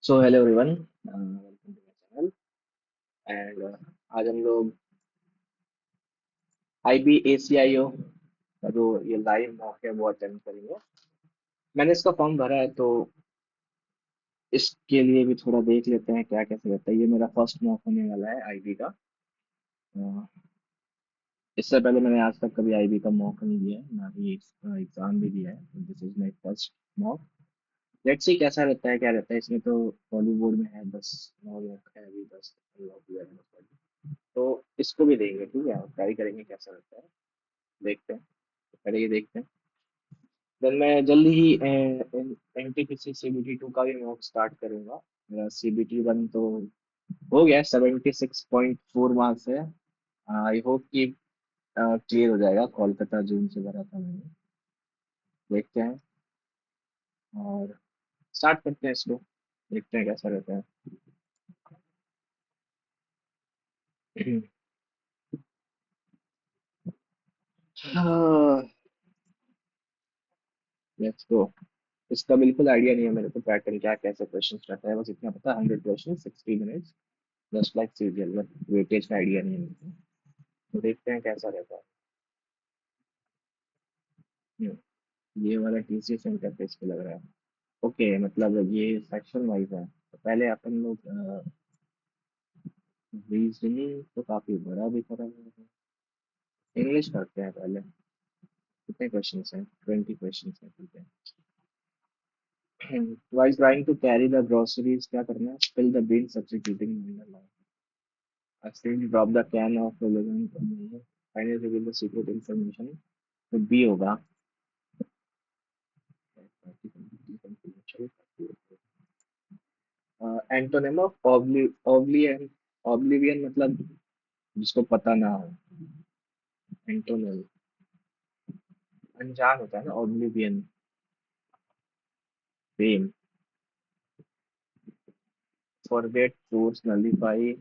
So hello everyone, welcome to my channel. And आज हम लोग IBACIO का जो ये लाइव मॉक है वो अटेंड करेंगे। मैंने इसका फॉर्म भरा है तो इसके लिए भी थोड़ा देख लेते हैं क्या कैसे रहता है। ये मेरा फर्स्ट मॉक होने वाला है IB का। अ, इससे पहले मैंने आज तक कभी IB का मॉक नहीं दिया है, ना ही इसका एग्जाम भी दिया है। This is my first mock. Let's see कैसा रहता है, क्या रहता है इसमें। तो बॉलीवुड में है 10 मॉक है अभी, 10 तो इसको भी देंगे, ठीक है, ट्राई करेंगे कैसा रहता है, देखते हैं। पहले ये देखते हैं, देन मैं जल्दी ही NTPC CBT 2 का भी मॉक स्टार्ट करूंगा। मेरा CBT 1 तो हो गया, 76.4 मार्क्स है। आई होप कि क्लियर हो जाएगा। कोलकाता जून से भरा था मैंने। देखते हैं और स्टार्ट करते हैं इसको, देखते हैं कैसा रहता है। Let's go. इसका बिल्कुल आइडिया नहीं है मेरे को, पैटर्न क्या कैसे क्वेश्चन रहता है, बस इतना पता है 100 question 60 minutes, just like serial. But weightage का आइडिया नहीं है मेरे को, तो देखते हैं कैसा रहता है। ये वाला TCS इंटरफेस पे लग रहा है। ओके, मतलब ये सेक्शन वाइज है। तो पहले अपन लोग रीजनिंग तो काफी बड़ा दिख रहा है। इंग्लिश करते हैं पहले। कितने क्वेश्चन हैं? 20 क्वेश्चन हैं, ठीक है। Wise trying to carry the groceries क्या करना है? Fill the bin substituting. I still drop the can of relevant finally reveal the secret information. तो B होगा। Antonym of oblivion. ओब्लिवियन मतलब जिसको पता ना हो। एंटोनिम अनजान होता है ना, oblivion. Fame. Forget, force, nullify.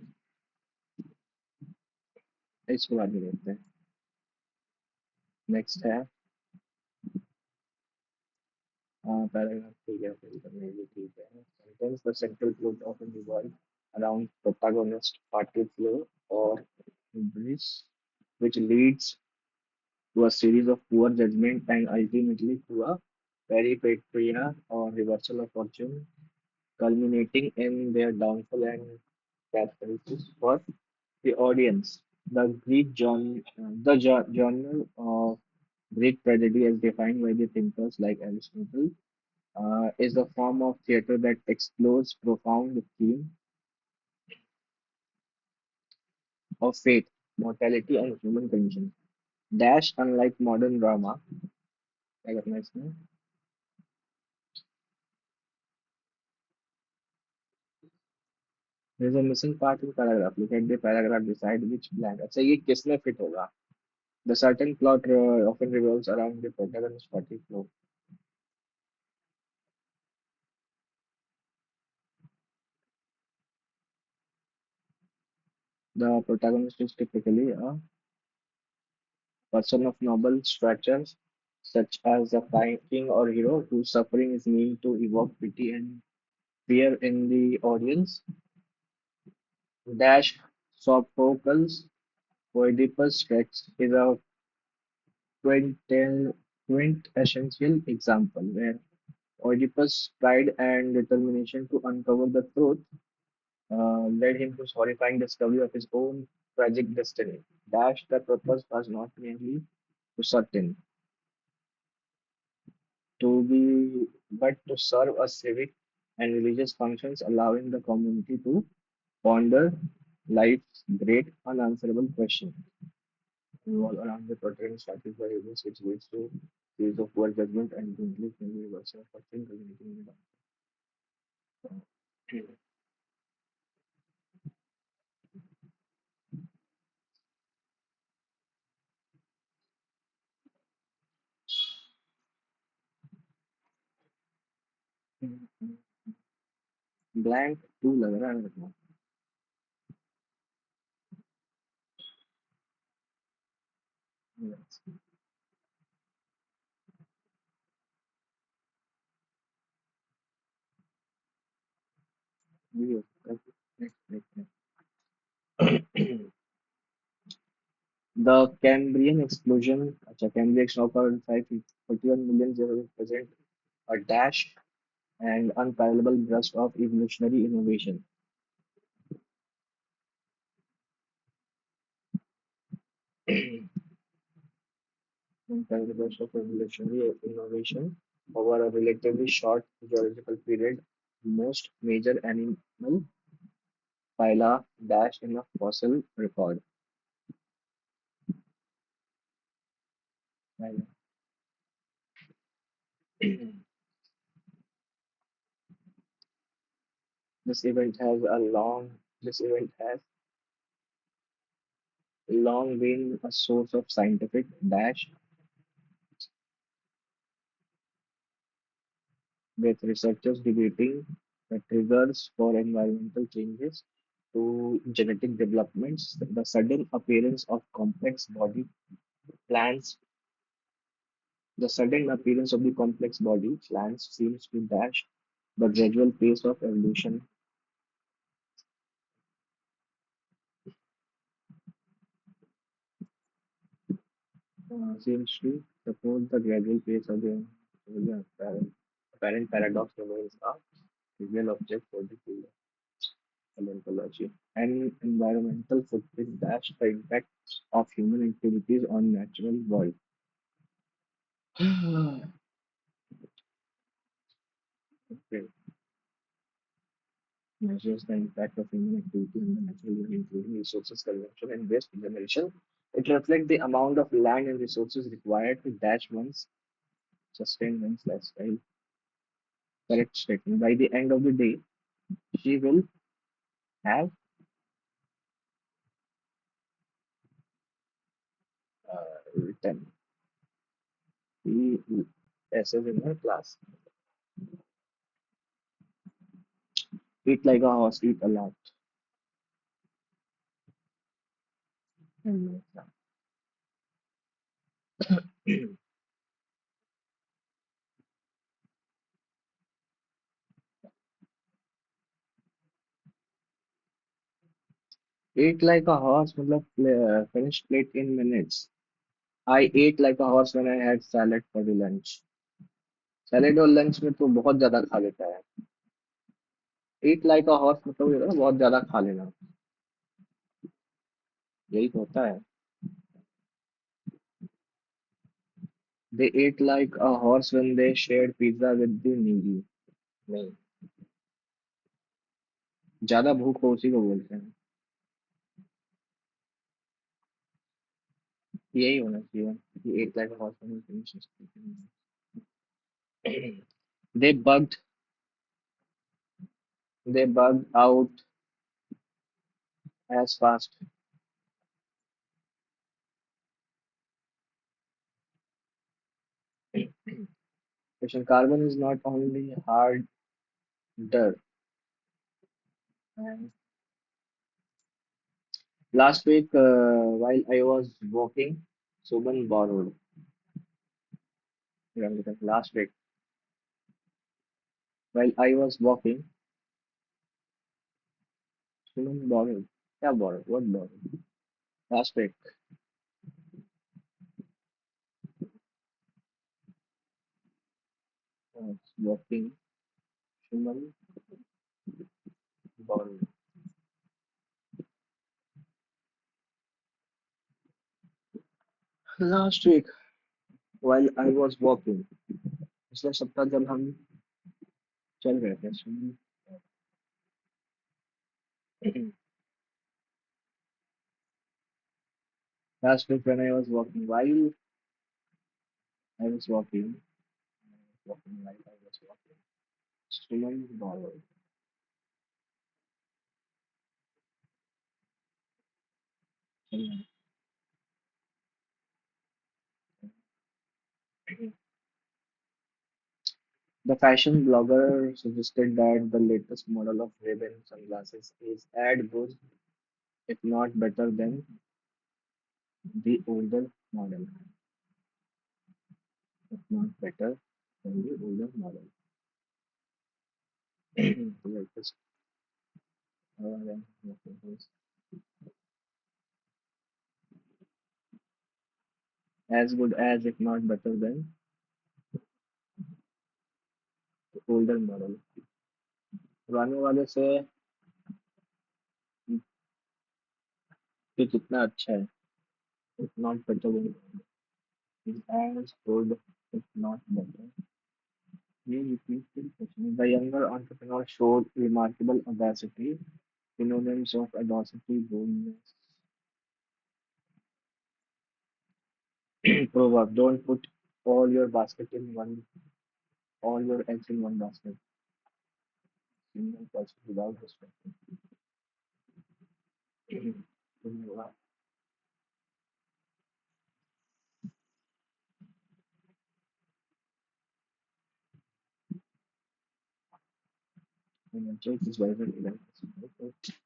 इसके बाद में देखते हैं। नेक्स्ट है पैराग्राफ, ठीक है, फिर करने भी ठीक है। Sentence the central plot of the world around protagonist party flow और bridge which leads to a series of poor judgment and ultimately to a peripeteia or reversal of fortune, culminating in their downfall and catharsis for the audience. The genre of Greek tragedy, as defined by the thinkers like Aristotle, is a form of theatre that explores profound theme of fate, mortality, and human condition. Dash, unlike modern drama, क्या करना है इसमें? There is a missing part in paragraph. Look at the paragraph, decide which blank. अच्छा, ये किसमें fit होगा? The certain plot often revolves around the protagonist's party flow. The protagonist is typically a person of noble stature, such as a king or hero, whose suffering is meant to evoke pity and fear in the audience. Dash Sophocles' Oedipus Rex is a quintil- quintessential example where Oedipus' pride and determination to uncover the truth led him to horrifying discovery of his own tragic destiny. Dash the purpose was not merely to certain to be, but to serve a civic and religious functions, allowing the community to ponder life's great unanswerable question revolve around the protagonist sacrifice events which leads to series of poor judgment and eventually in the reversal of fortune culminating in the blank two लग रहा है मेरे को। Yes. Next, next. The Cambrian explosion, Cambrian explosion occurred 541 million years present a dash and unparalleled burst of evolutionary innovation. Unparalleled burst of evolutionary innovation over a relatively short geological period. Most major animal phyla dash in a fossil record. This event has a long this event has long been a source of scientific dash with researchers debating the triggers for environmental changes to genetic developments. The sudden appearance of complex body plants, the sudden appearance of the complex body plants seems to dash the gradual pace of evolution. Seems to support the gradual pace of the apparent paradox remains a trivial object for the field of paleontology. And environmental footprint dash the impact of human activities on natural world. Okay. Measures the impact of human activity on the natural world, including resources consumption and waste generation. It reflects the amount of land and resources required to dash one's sustain one's lifestyle. Correct statement. By the end of the day, she will have 10 S's in her class. Eat like a horse, eat a lot. Mhm. Eat like a horse, मतलब finish plate in minutes. I ate like a horse when I had salad for the lunch. Salad और lunch में तो बहुत ज्यादा खा लेता है. Eat like a horse मतलब ये ना बहुत ज्यादा खा लेना. यही तो होता है. They ate like a horse when they shared pizza with the needy. नहीं, ज्यादा भूख को उसी को बोलते हैं. यही होना चाहिए. He ate like a horse when he finished his pizza. They bugged they bugged out as fast. Question: Carbon is not only harder. Last week, while I was walking, Suman borrowed. Remember that last week, while I was walking, Suman borrowed. Yeah, borrowed. What borrowed? Last week, I was walking. Suman borrowed. Last week, while I was walking, पिछले सप्ताह जब हम चल रहे थे सुमन. Last week when I was walking, while I was walking while I was walking, Suman borrowed. The fashion blogger suggested that the latest model of Ray-Ban sunglasses is as good, if not better, than the older model. If not better than the older model. The latest. then as good as, if not better than, the older model. पुराने वाले से ये कितना अच्छा है, if not better than, is as good, if not better. ये repeated question. The younger entrepreneur showed remarkable audacity, synonyms of audacity, boldness. Proverb: don't put all your basket in one, all your eggs in one basket. Single person without respect. Financial is relevant event.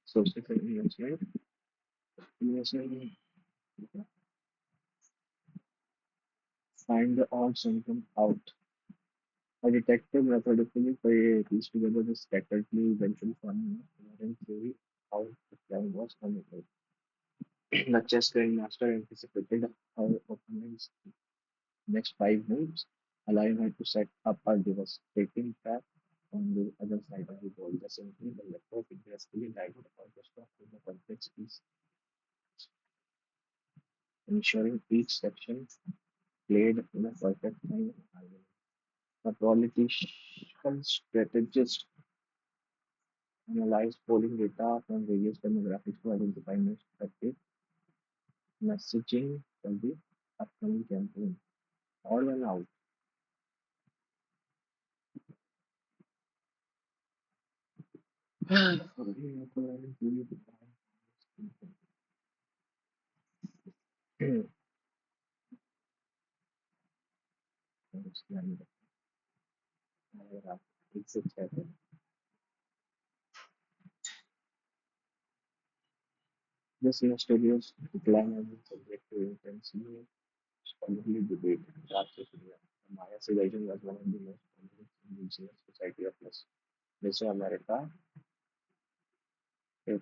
Social investment. Investment. Find the odd symptom out. A detective methodically pieced together the scattered clues, eventually finding a theory how the crime was committed. The chess grandmaster anticipated her opponent's next five moves, allowing her to set up a devastating trap on the other side of the board. The simply the leopard aggressively guided the orchestra through the complex piece, ensuring each section played in a perfect time and harmony. The political strategist analyzed polling data from various demographics to identify most effective messaging for the upcoming campaign. All went out. This mysterious decline has been subject to intensely scholarly debate and drastic opinion. The Maya civilization was one of the most complex indigenous society of Mesoamerica. It,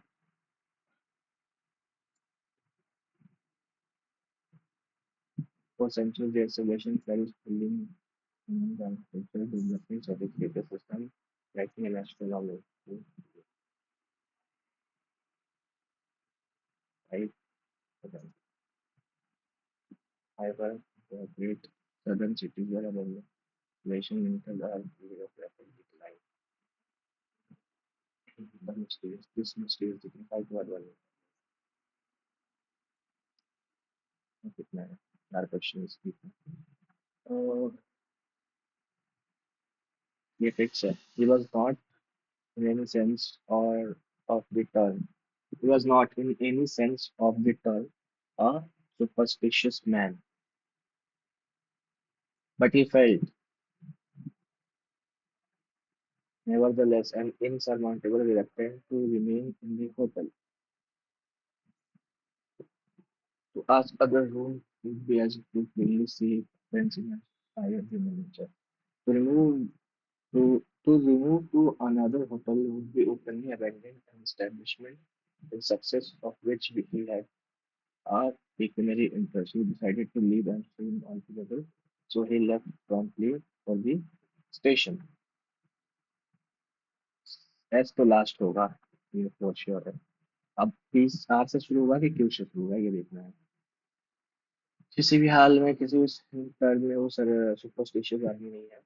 for centuries, their civilization flourished, building the architecture, developing sophisticated systems, writing and astronomy. Right? However, the great southern cities were abandoned. Population entered a period of rapid decline. This mysterious dignified word one decline. Our question is uh, he fixed it. He was not in any sense or of the term. He was not in any sense of the term a superstitious man, but he felt, nevertheless, an insurmountable reluctance to remain in the hotel. To ask other room would be as if to plainly see friends in a higher human nature. To remove remove to another hotel would be openly abandon an establishment the success of which he had a pecuniary interest. He decided to leave Amsterdam altogether, so he left promptly for the station. S तो last होगा ये for sure है अब 30 से शुरू होगा कि क्यों से शुरू होगा ये देखना है किसी भी हाल में किसी भी टर्म में वो सर सुपरस्टिशियस आदमी नहीं है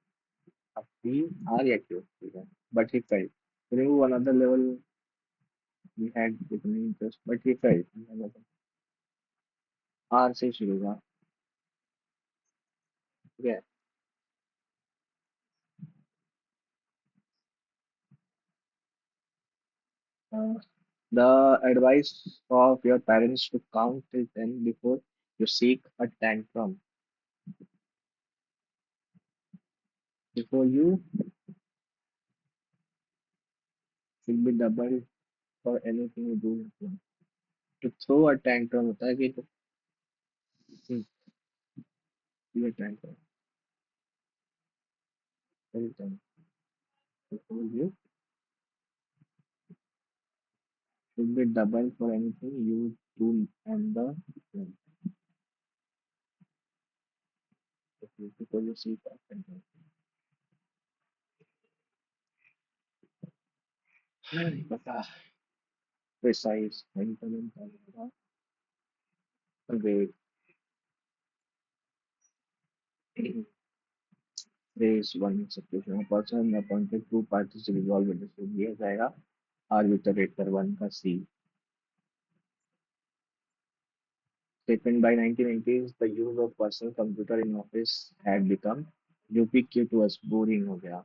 अब भी हार या क्यों ठीक है but he felt remove another level we had pecuniary interest but he felt R से शुरू होगा ठीक है Uh, the advice of your parents to count till 10 before you seek a tantrum. Before you should be doubled for anything you do. To throw a tantrum होता है कि तो ये tantrum every time before you Should be double for anything you do on the because you see that. नहीं पता precise maintenance होगा wait phrase one situation a person appointed two parties to resolve a dispute दिया जाएगा arbitrator one का C. Taken by 1980s, the use of personal computer in office had become ubiquitous. Boring हो गया.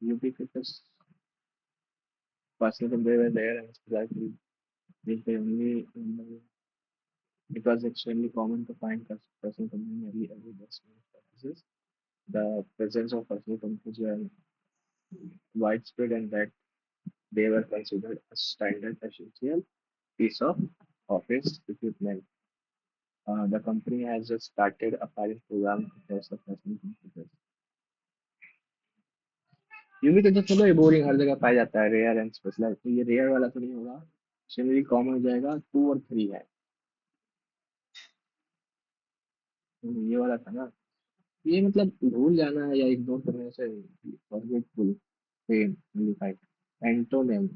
Ubiquitous. Personal computer were there and exactly is the only because it's extremely common to find personal computer in every desk in offices. The presence of personal computers were widespread and that they were considered a standard essential piece of office equipment. The company has just started a pilot program to test the personal computers. UV तो चलो ये boring हर जगह पाया जाता है rare and special तो ये rare वाला तो नहीं होगा जनरली कॉमन हो जाएगा 2 और 3 है ये वाला था ना ये मतलब भूल जाना है या इग्नोर करने से forgetful fame nullified antonym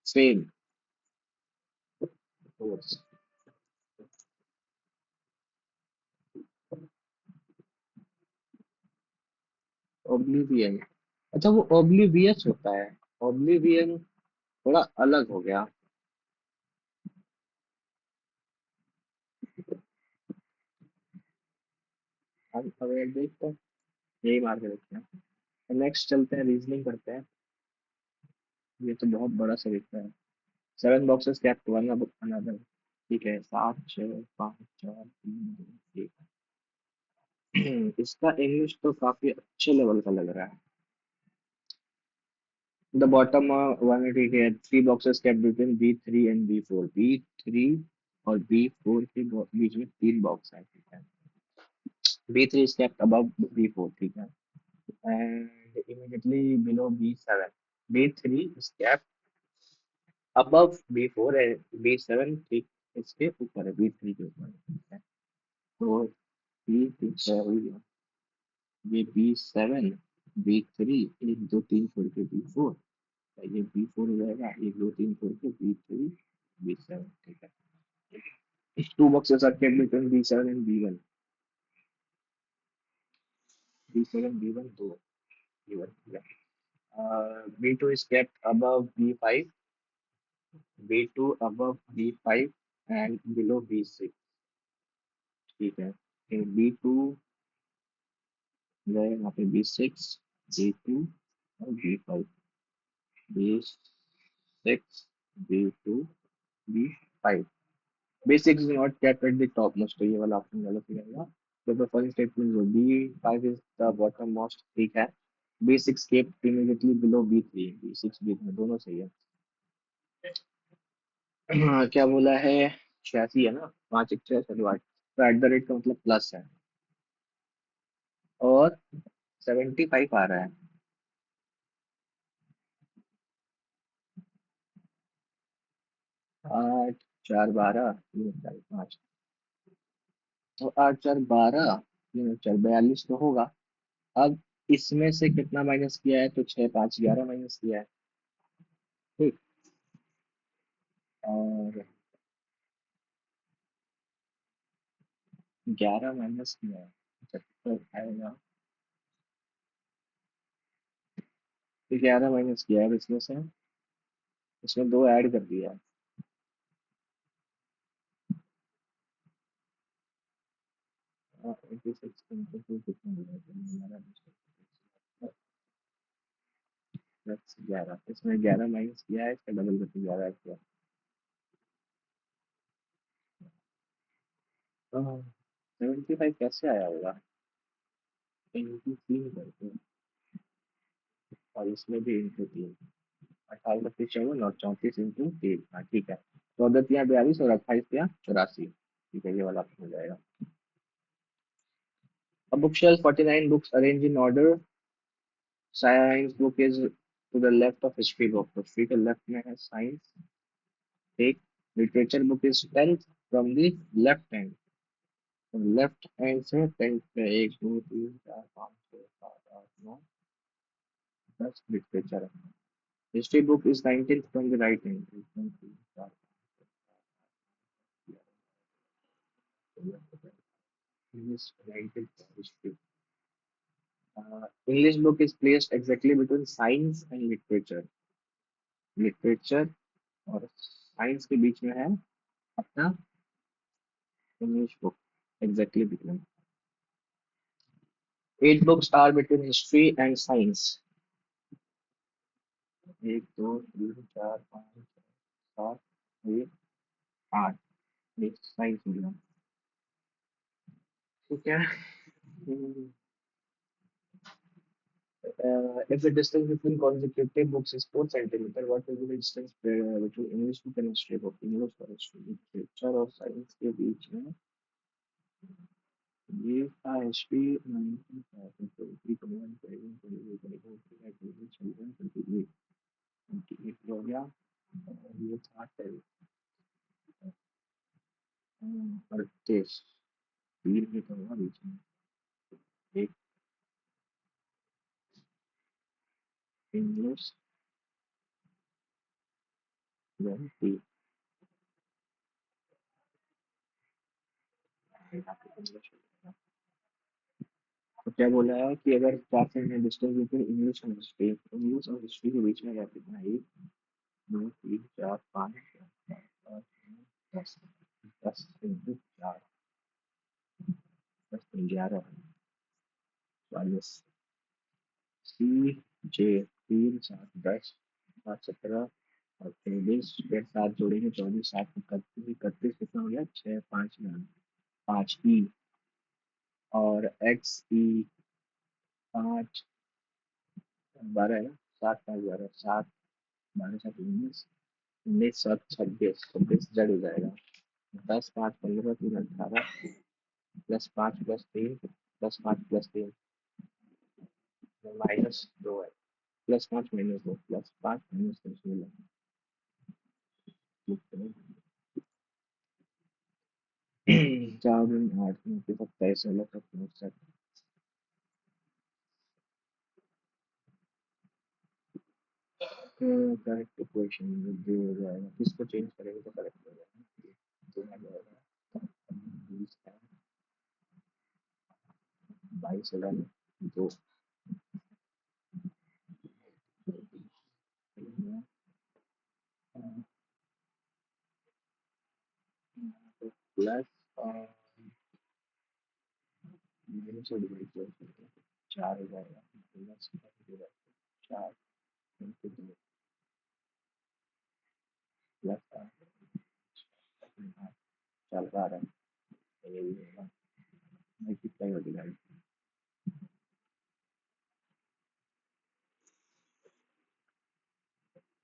fame oblivion अच्छा वो ओब्लिवियस होता है ओब्लिवियन थोड़ा अलग हो गया हम अगर देखते हैं यही मार के देखते हैं नेक्स्ट चलते हैं रीजनिंग करते हैं ये तो बहुत बड़ा सा दिखता है 7 boxes kept one above another ठीक है 7 6 5 4 3 2 1 इसका इंग्लिश तो काफी अच्छे लेवल का लग रहा है द बॉटम वन ठीक है 3 boxes kept between B3 and B4 B3 और B4 के बीच में 3 बॉक्स है ठीक है B3 is kept above B4 ठीक है and immediately below B7 B3 is kept above B4 and B7 ठीक इसके ऊपर है B3 के ऊपर है, ठीक है तो B6 है ये B7 B3 1 2 3 4 के B4 ये B4 हो जाएगा 1 2 3 4 के B3 B7 ठीक है 2 boxes are kept between B7 and B1 B7 B1 दो B1 ठीक है B2 is kept above B5 B2 above B5 and below B6 ठीक है B2 गए यहाँ पे B6 B2 और B5 B6 B2 B5 B6 is not kept at the topmost तो ये वाला ऑप्शन गलत हो जाएगा तो the first statement जो B5 is the bottommost ठीक है B6 kept immediately below B3 B6 B3 दोनों सही है क्या बोला है 86 है ना 5 1 6 7 8 तो एट द रेट का मतलब प्लस है और 75 आ रहा है 8 4 12 3 4 5 तो 8 4 12 3 4 42 तो होगा अब इसमें से कितना माइनस किया है तो 6 5 11 माइनस किया है ठीक और 11 माइनस किया है तो आएगा तो 11 माइनस किया है अब इसमें से इसमें दो ऐड कर दिया है 86 into 2 कितना हो जाएगा 11 इसमें 11 माइनस किया है इसका डबल करके 11 किया 75 कैसे आया होगा इंटू 3 करके और इसमें भी इंटू 3 18 25 54 और 34 इंटू 3 हाँ ठीक है 14 3 42 और 28 3 84 ठीक है ये वाला आपको हो जाएगा A bookshelf 49 books arranged in order. Science book is to the left of history book, history के लेफ्ट में है साइंस। एक literature book is tenth from the left hand, तो लेफ्ट हैंड से टेंथ पे 1 2 3 4 5 6 7 8 9 10 लिटरेचर है। History book is 19th from the right hand, 19th history. English book is placed exactly between science and literature, literature और science के बीच में है अपना English book, exactly between. 8 books are between history and science, 1 2 3 4 5 6 7 8 8, ये science मिला। ठीक है। If the distance between consecutive books is 4 centimeter, what will be the distance between English book and history book? English और history literature और science के बीच में ये था हिस्ट्री 1928 हो गया, और ये था 38, तीन ही तो होगा बीच में, एक इंग्लिश 20। तो क्या बोला है कि अगर 4 सेंटीमीटर डिस्टेंस बिटवीन इंग्लिश और हिस्ट्री, इंग्लिश और हिस्ट्री के बीच में गैप कितना है? 1 2 3 4 5 6 7 8 9 10, 10 into 4, 10 11 42, सी जे 3 7 10 5 17 और 23, फिर 7 जोड़ेंगे 24 7 31 31, कितना हो गया? 6 5 9 5 ई, और एक्स ई 5 12 है ना, 7 5 12 7 12 7 19 19 7 26 26 जड़ हो जाएगा। 10 5 15 3 18 +5 +3 +5 +3 -2 है, +5 -2 +5 -2 16। 4 दिन 8 दिन 27 16 तक पहुंच सकते। करेक्ट इक्वेशन जो हो जाएगा, किसको चेंज करेंगे तो करेक्ट हो जाएगा, तो आ जाएगा 22 11 2 प्लस माइनस से डिवाइड कर सकते हैं, 4 हो जाएगा प्लस 4 इंटू 2 प्लस 4 का आ रहा है, ये भी होगा मल्टीप्लाई हो डिवाइड,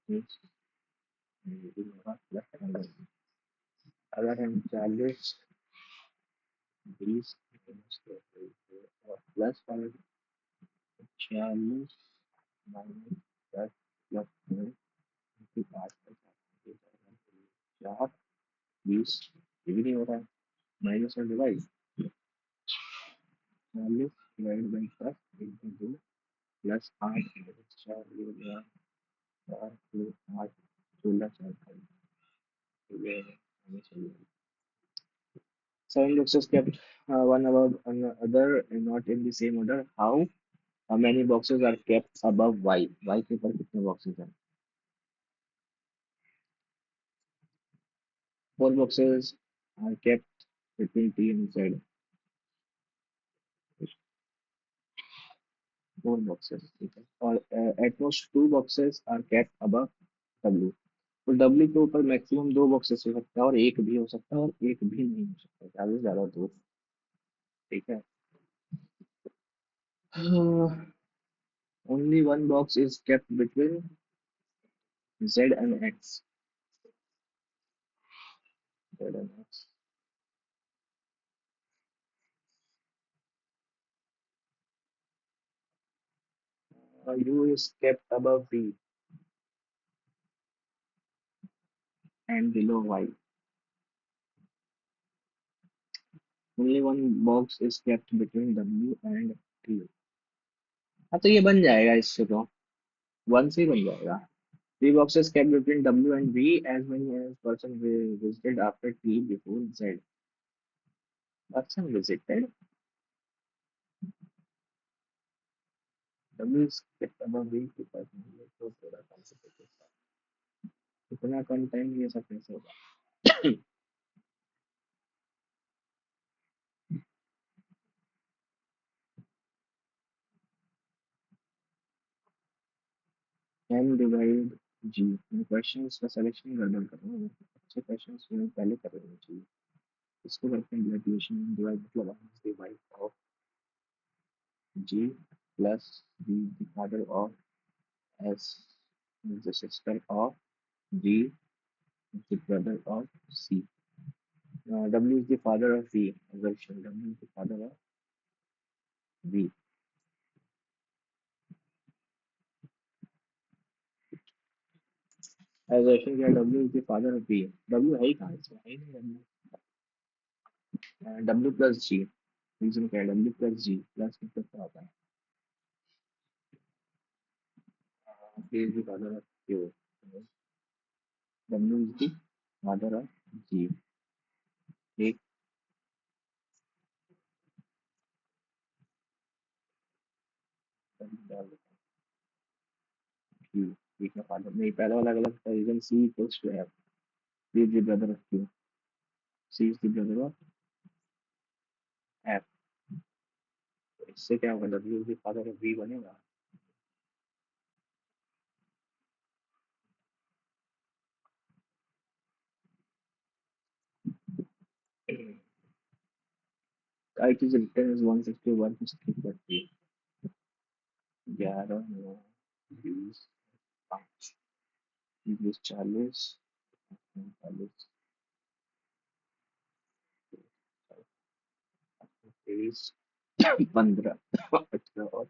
ये भी होगा प्लस। अगर हम 40 20 और प्लस 40 माइनस 10 प्लस 5 4 20, ये भी नहीं हो रहा है, माइनस और divide 40 divide by 10 into 2 plus 8 4 ये हो गया 4 2 8 16 4 7 boxes kept one above another and not in the same order. How many boxes are kept above y? Y के ऊपर कितने boxes हैं? 4 boxes are kept between T and Z. 4 boxes, ठीक है, और at most 2 boxes are kept above W. तो W के ऊपर मैक्सिमम 2 बॉक्सेस हो सकता है, और एक भी हो सकता है, और एक भी नहीं हो सकता, ज्यादा से ज्यादा 2, ठीक है। Only one box is kept between Z and X. Z and X. U is kept above V and below Y. Only one box is kept between W and T. हाँ तो ये बन जाएगा इससे तो वन से ही बन जाएगा. Three boxes kept between W and V as many as person visited after T before Z. Person visited. W is kept above V to person. ये तो थोड़ा complicated है. इतना कम टाइम ये सब कैसे होगा? M divide G. मैं questions का selection गड़बड़ कर रहा हूँ. अच्छे questions में पहले कर लेना चाहिए. इसको करते हैं graduation divide मतलब divide of G plus B the father of S is the sister of G is the brother of C. W is the father of V. Assumption W is the father of V. Assumption क्या W is the father of V. W है ही कहाँ इसमें है ही नहीं W. W plus G. Reason क्या है W plus G plus मतलब क्या होता है? V is the father of Q. W is the father of G. एक Q. V का father नहीं पहला वाला गलत था. Reason C equals to F. V is the brother of Q. C is the brother of F. इससे क्या होगा? W is the father of V बनेगा. I is written as 161 to 340. 11 9 20 5 20 40 45 23 15 18 और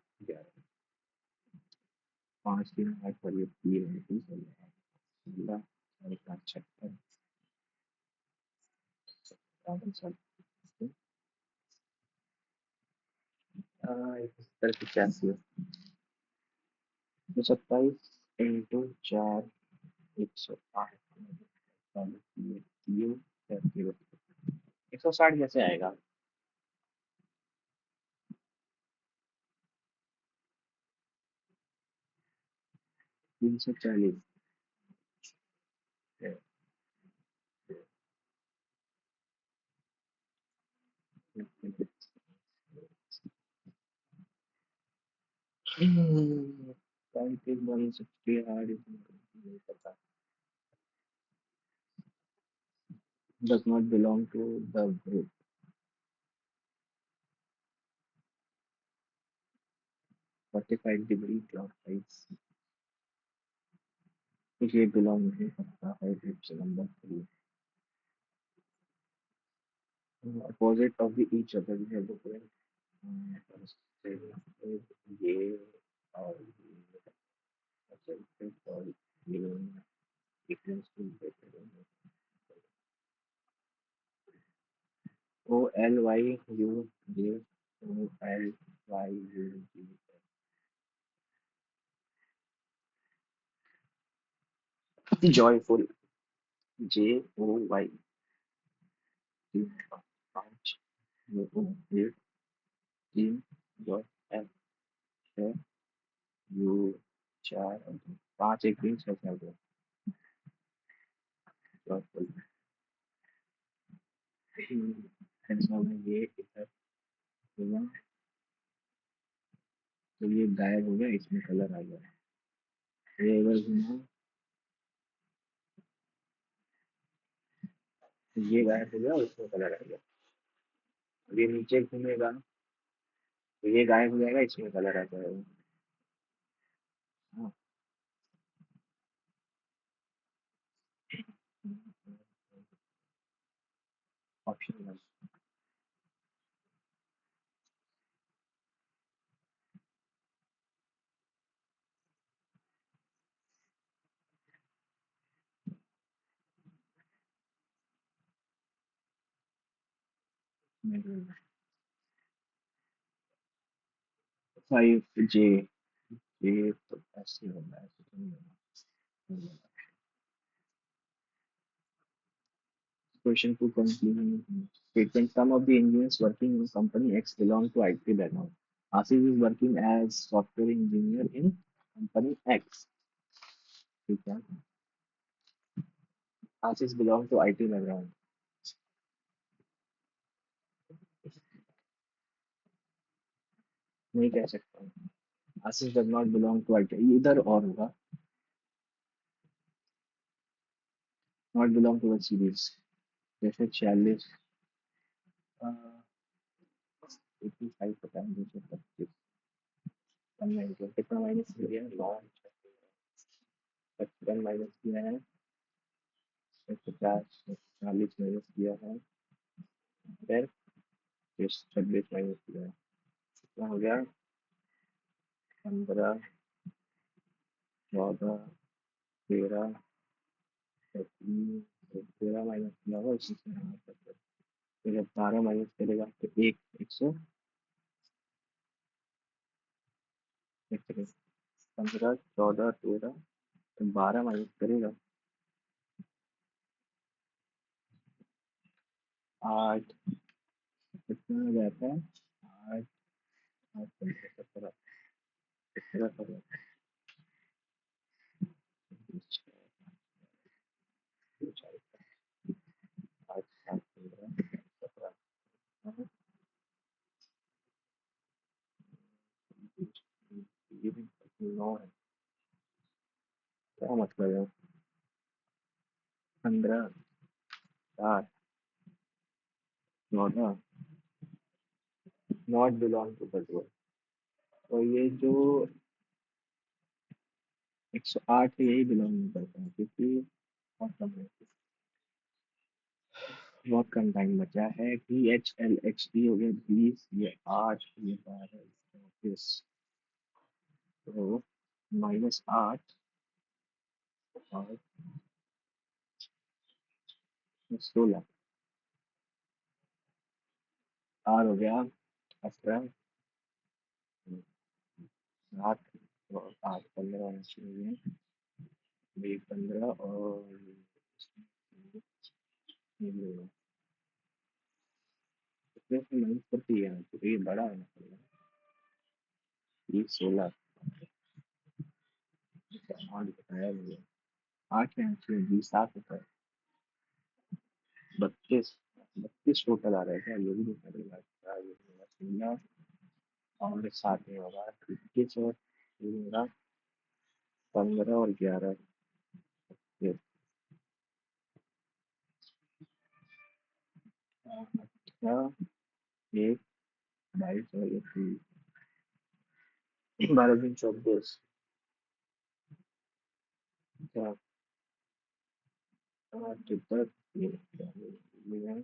11 5 3 8 पर 3 16 साढ़े 5 56 इकहत्तर 85 तो 27 इंटू 4 108 160 कैसे आएगा? 340 Type is 160 hard is नहीं पता. Does not belong to the group. 45 degree clockwise. ये belong नहीं करता है group से number 3. Opposite of the each other we have different ये और ये और ये difference to O L Y U J O L Y U G. Joyful J O Y. 5 O 8 3 Joy F है U 4 5 एक 3 6 4 2 joyful. ऐसा में ये इधर होगा तो ये गायब हो गया इसमें कलर आ गया. ये अगर घुमाओ तो ये गायब हो गया और इसमें कलर आ गया. ये नीचे घूमेगा तो ये गायब हो जाएगा इसमें कलर आ जाएगा. हाँ. ऑप्शन फाइव जे जे तो ऐसे होना है, ऐसे तो नहीं होना। Question to conclusion statement. Some of the engineers working in company X belong to IT background. Ashish is working as software engineer in company X. ठीक है, Ashish belong to IT background. नहीं कह सकता हूँ. Ashish does not belong to IT. इधर और होगा. Not belong to the series. जैसे 46 85 पता है, 225 कितना माइनस किया है, 9 55 माइनस किया है, 50 40 माइनस किया है, फिर 26 माइनस किया है, कितना हो गया, 15 14 13 13 माइनस किया होगा इसी से, हाँ, फिर जब 12 माइनस करेगा तो एक 15 14 13 तो 12 माइनस करेगा 8, कितना हो जाता है, 8 8 15 17 17 17 8 7 15 17 9 है, क्या मतलब है, 15 4 14 नॉट बिलोंग टू बटुआ, और ये जो 108 यही बिलोंग नहीं करता है क्योंकि बहुत कम है, बहुत कम टाइम बचा है। VHLHD हो गया 20, ये 8, ये 12, 24, तो -8 और 16, R हो गया 18, 7 और 8 15 होना चाहिए, ये 15 और ये इसमें से माइनस करती है तो ये बड़ा होना चाहिए, ये 16, 8 बताया मुझे, 8 है actually, 20 7 होता है, 32 32 टोटल आ रहा है क्या, ये भी देखना पड़ेगा, क्या ये होगा 16 और 7 में होगा 21 और ये होगा 15 और 11, ये 18 1 22 और 12 दिन 24, क्या 8 10 ये क्या ये है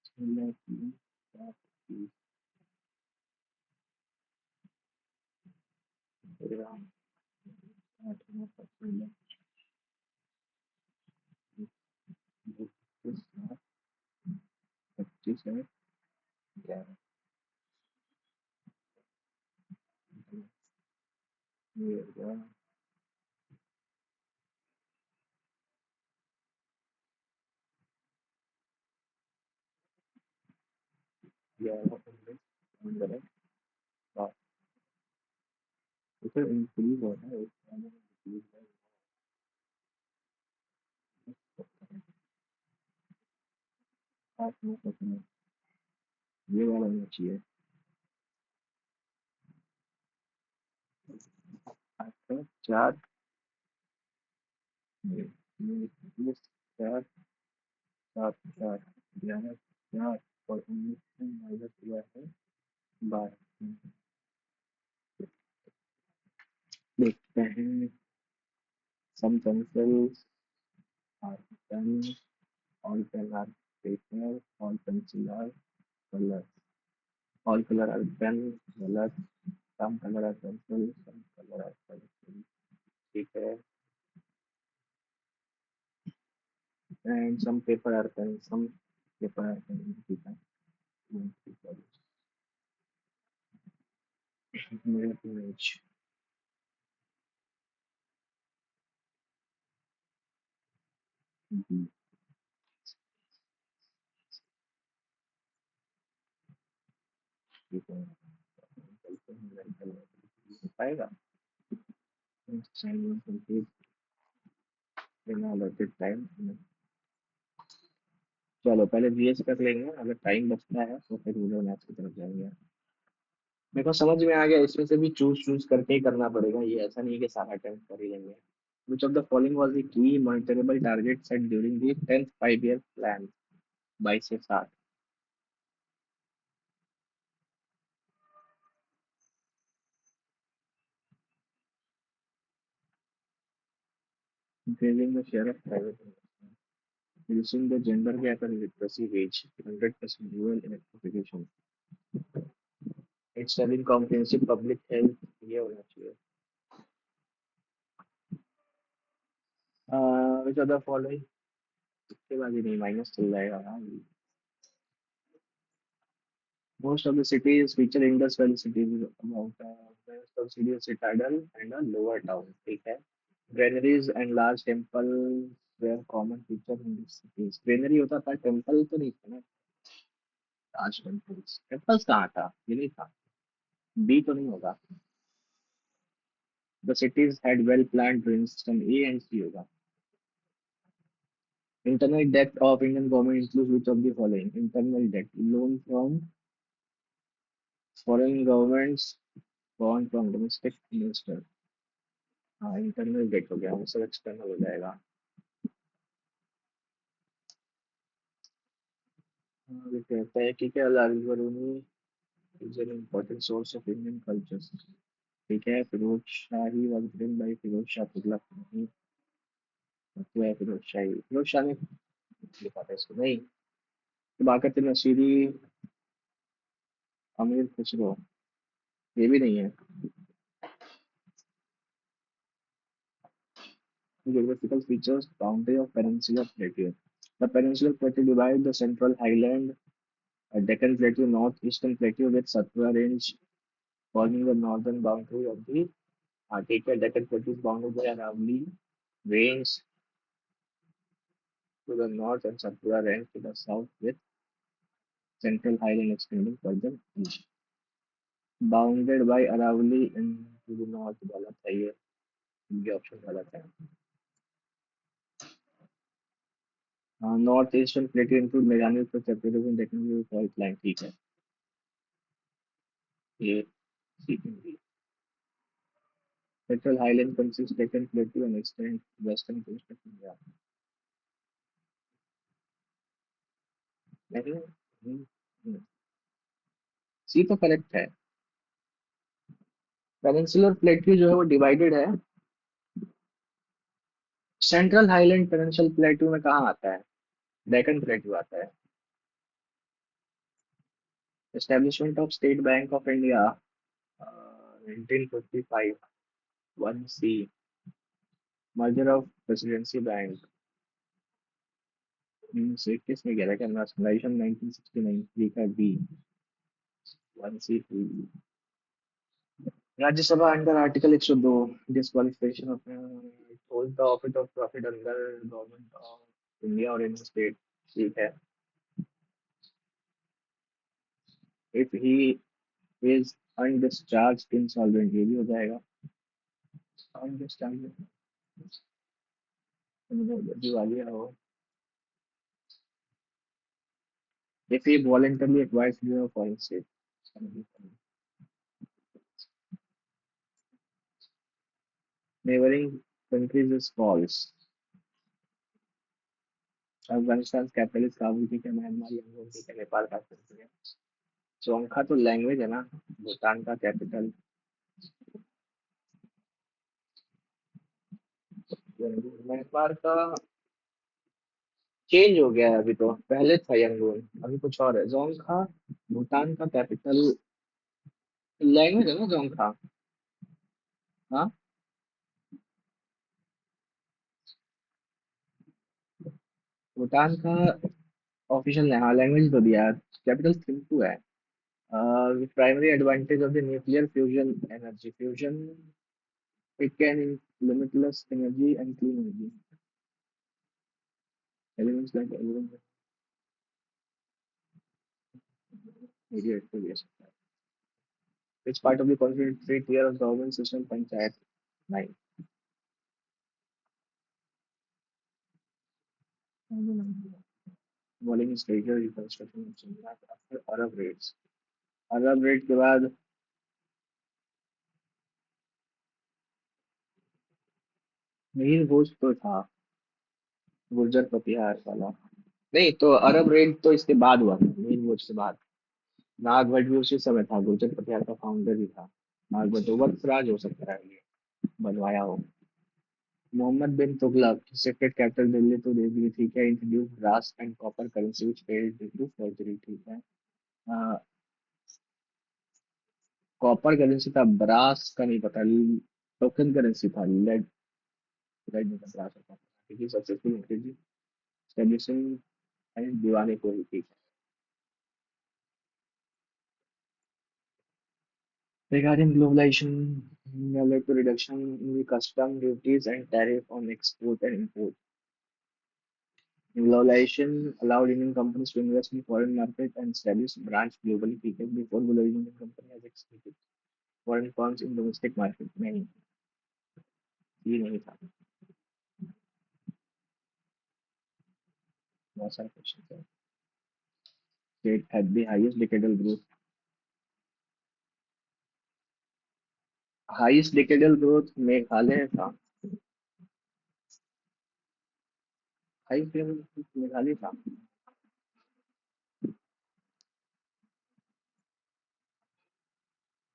16 3 7 30 13 8 9 16 22 7 25 है 11, ये हो गया 11 19 15 7, तो फिर इंक्रीज हो रहा है, इंक्रीज है 8 9 15, ये वाला होना चाहिए 8 4 ये 4 7 4 11 4 और 19 से माइनस हुआ है 12, देखते हैं, some pencils are pen, all pen are paper, all pencil are color, all color are pen, color, some color are pencil, some color are pencil, ठीक है, and some paper are pen, some paper मेरा page पाएगा time. चलो पहले GS कर लेंगे, अगर time बचता है तो फिर रूरल मैथ्स की तरफ जाएंगे। मेरे को समझ में आ गया, इसमें से भी चूज चूज करके ही करना पड़ेगा, ये ऐसा नहीं है कि सारा अटेम्प्ट कर ही लेंगे। Which of the following was the key monitorable target set during the 10th 5-year plan by Sept? Increasing the share of private investment, reducing the gender gap and literacy wage, 100% rural electrification, installing comprehensive public health, ये होना चाहिए। Which of the following, इसके बाद ही नहीं minus चल जाएगा ना। Most of the cities feature Indus Valley cities, about most of cities citadel and a lower town. ठीक है। Granaries and large temples were common feature in these cities. Granary होता था, टेम्पल तो नहीं था ना। large temples, टेम्पल्स कहाँ था, ये नहीं था। बी तो नहीं होगा। The cities had well planned drainage system, A and C होगा। Internal debt of Indian government includes which of the following? Internal debt, loan from foreign governments, bond from domestic investor। हाँ internal debt हो गया, वो सब external हो जाएगा। हाँ, ये कहता है कि क्या लाल Biruni is an important source of Indian culture. ठीक है, Firoz Shahi was written by Firoz Shah Tughlaq नहीं। तो है फिरोज शाही, फिरोज शाह ने लिखा था इसको नहीं। बाकत नशीरी, अमीर खुसरो, ये भी नहीं है। Geographical features, boundary of peninsular plateau. The peninsular plateau divides the central highland, Deccan plateau, northeastern plateau with Satpura range forming the northern boundary of the ठीक है, Deccan plateau is bounded by Aravalli range to the north and Satpura range to the south with central highland extending further east. Bounded by Aravalli and to the north गलत है ये option गलत है। North eastern प्लेटो include मैदानी तो separatism technical fault line ठीक है, ये सीखेंगे। Central Highland consists Deccan Plateau and extend western coast of India. नहीं, सी तो करेक्ट है। पेनिनसुलर प्लेट्यू जो है वो डिवाइडेड है। सेंट्रल हाईलैंड पेनिनसुलर प्लेट्यू में कहाँ आता है? डेक्कन प्लेट्यू आता है। Establishment of State Bank of India 1955, 1C। Merger of presidency bank से किसने किया था? क्या नेशनलाइजेशन 1969, 3 का B, 1C 3। Rajya Sabha under article 102, disqualification of hold the office of profit under government of India और इन स्टेट। ठीक है। If he is undischarged insolvent, ये भी हो जाएगा। अनडिस्चार्ज दिवालिया हो। If he voluntarily acquires freedom of foreign state. Neighbouring countries is calls. Afghanistan capital is Kabul, ठीक है। म्यांमार, यंगून, ठीक है। नेपाल कैपिटल है चोंखा, तो लैंग्वेज है ना। भूटान का कैपिटल म्यांमार का चेंज हो गया है अभी, तो पहले था यंगून, अभी कुछ और है। जोंगखा भूटान का कैपिटल, लैंग्वेज है ना जोंगखा। हाँ, भूटान का ऑफिशियल है, हाँ लैंग्वेज तो दिया है। कैपिटल थिम्पू है। Primary advantage of the nuclear fusion energy fusion, it can limitless energy and clean energy elements like element radiate को दे सकता है। Which part of the constituent three tier of government system panchayat? Nine. Bowling is later reconstruction of Sundat after Arab raids. Arab red के बाद मीर भोज तो था, गुर्जर प्रतिहार वाला। नहीं तो अरब रेड तो इसके बाद हुआ था, मीर भोज से बाद। नाग भट्ट उसी समय था, गुर्जर प्रतिहार का फाउंडर ही था। नाग भट्ट वक्त राज हो सकता है ये, बनवाया हो। मोहम्मद बिन Tughlaq shifted capital Delhi to Devagiri, ठीक है। Introduce brass and copper currency which failed due to forgery, ठीक है। कॉपर करेंसी था, ब्रास का नहीं पता। टोकन करेंसी था, लेड। लेड नहीं था, ब्रास और कॉपर। ठीक है, सक्सेसफुल इंक्रीजिंग स्टेब्लिशिंग एंड दीवाने को ही, ठीक है। Regarding globalization, led to reduction in the custom duties and tariff on export and import. Globalization allowed Indian companies to invest in foreign market and establish branch globally. Because before globalization, Indian company has exported foreign firms in domestic market. नहीं, ये नहीं था। बहुत सारे question है। State had the highest decadal growth. Highest decadal growth Meghalaya था। Highest decadal growth Meghalaya था।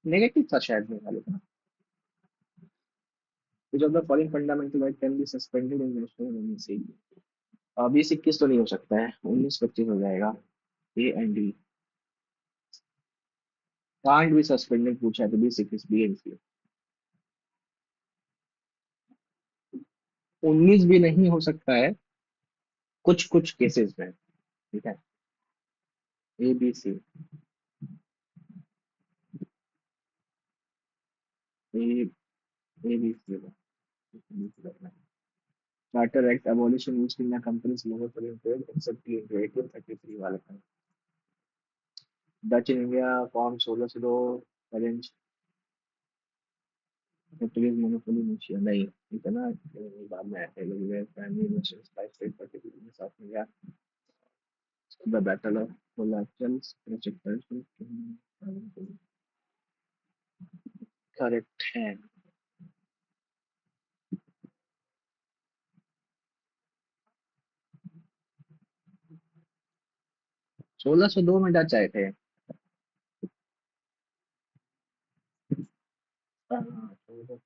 Negative था शायद मेघालय का। Which of the following fundamental right can be suspended in national emergency? 20-21 तो नहीं हो सकता है, 19-25 हो जाएगा। A and D. कांट भी सस्पेंडेड पूछा है तो 20-21 बी एंड सी। 19 भी नहीं हो सकता है कुछ कुछ केसेस में, ठीक है। A B C. A A B C charter act abolition use करना कंपनीज लोगों पर इम्पोर्ट एक्सेप्ट की 1833 वाला था। Dutch in India form 1602 arrange Portuguese monopoly Musia नहीं, इतना बाद में आया है। लोग primary investors by state particular में साथ में गया। The battle of Colachels project correct है। 1602 में डच आए थे।